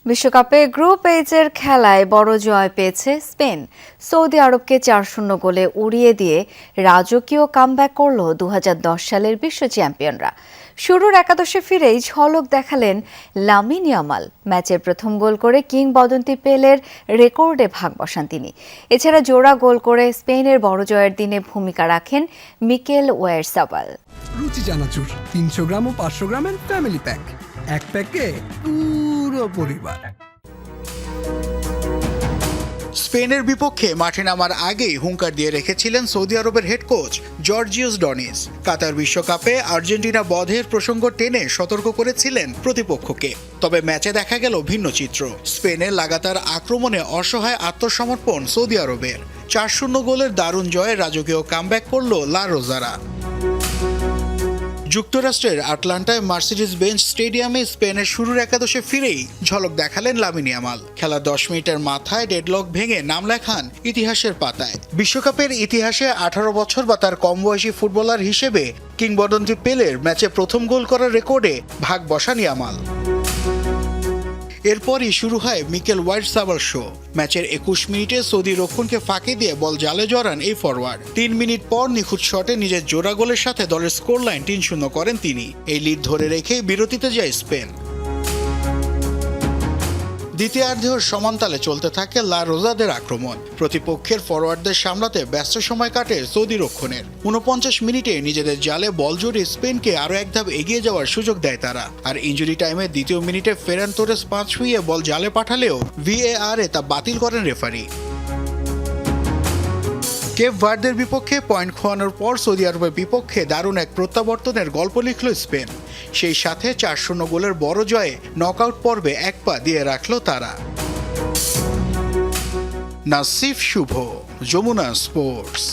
বিশ্বকাপে গ্রুপ এইচের খেলায় বড় জয় পেয়েছে স্পেন। সৌদি আরবকে ৪-০ গোলে উড়িয়ে দিয়ে রাজকীয় কামব্যাক করল ২০১০ সালের বিশ্ব চ্যাম্পিয়নরা। শুরুর একাদশে ফিরেই ঝলক দেখালেন লামিন ইয়ামাল। ম্যাচের প্রথম গোল করে কিংবদন্তি পেলের রেকর্ডে ভাগ বসান তিনি। এছাড়া জোড়া গোল করে স্পেনের বড় জয়ের দিনে ভূমিকা রাখেন মিকেল ওয়ারসাবাল। রুচি চানাচুর ৩০০ গ্রাম ও ৫০০ গ্রামের ফ্যামিলি প্যাক, এক প্যাকে পুরো পরিবার। স্পেনের বিপক্ষে মাঠে নামার আগেই হুঙ্কার দিয়ে রেখেছিলেন সৌদি আরবের হেড কোচ জর্জিওস ডনিস। কাতার বিশ্বকাপে আর্জেন্টিনা বধের প্রসঙ্গ টেনে সতর্ক করেছিলেন প্রতিপক্ষকে। তবে ম্যাচে দেখা গেল ভিন্ন চিত্র। স্পেনের লাগাতার আক্রমণে অসহায় আত্মসমর্পণ সৌদি আরবের। ৪-০ গোলের দারুণ জয়ে রাজকীয় কামব্যাক করল লা রোজারা। যুক্তরাষ্ট্রের আটলান্টায় মার্সিডিজ বেঞ্চ স্টেডিয়ামে স্পেনের শুরুর একাদশে ফিরেই ঝলক দেখালেন লামিন ইয়ামাল। খেলা ১০ মিনিটের মাথায় ডেডলক ভেঙে নাম লেখান ইতিহাসের পাতায়। বিশ্বকাপের ইতিহাসে ১৮ বছর বা তার কম বয়সী ফুটবলার হিসেবে কিংবদন্তি পেলের ম্যাচে প্রথম গোল করার রেকর্ডে ভাগ বসান ইয়ামাল। এরপরই শুরু হয় মিকেল ওয়ারসাবাল শো। ম্যাচের ২১ মিনিটে সৌদি রক্ষণকে ফাঁকি দিয়ে বল জালে জড়ান এই ফরওয়ার্ড। ৩ মিনিট পর নিখুঁত শটে নিজের জোড়া গোলের সাথে দলের স্কোর লাইন ৩-০ করেন তিনি। এই লিড ধরে রেখেই বিরতিতে যায় স্পেন। দ্বিতীয়ার্ধেও সমানতালে চলতে থাকে লা রোজাদের আক্রমণ। প্রতিপক্ষের ফরওয়ার্ডদের সামলাতে ব্যস্ত সময় কাটে সৌদি রক্ষণের। ৪৯ মিনিটে নিজেদের জালে বল জড়িয়ে স্পেনকে আরও এক ধাপ এগিয়ে যাওয়ার সুযোগ দেয় তারা। আর ইনজুরি টাইমে দ্বিতীয় মিনিটে ফেরান তোরেস ৫ ছুঁয়ে বল জালে পাঠালেও VAR-এ তা বাতিল করেন রেফারি। কেপ ভার্দের বিপক্ষে পয়েন্ট খোয়ানোর পর সৌদি আরবের বিপক্ষে দারুণ এক প্রত্যাবর্তনের গল্প লিখল স্পেন। সেই সাথে ৪-০ গোলের বড় জয়ে নকআউট পর্বে এক পা দিয়ে রাখল তারা। নাসিফ শুভ, যমুনা স্পোর্টস।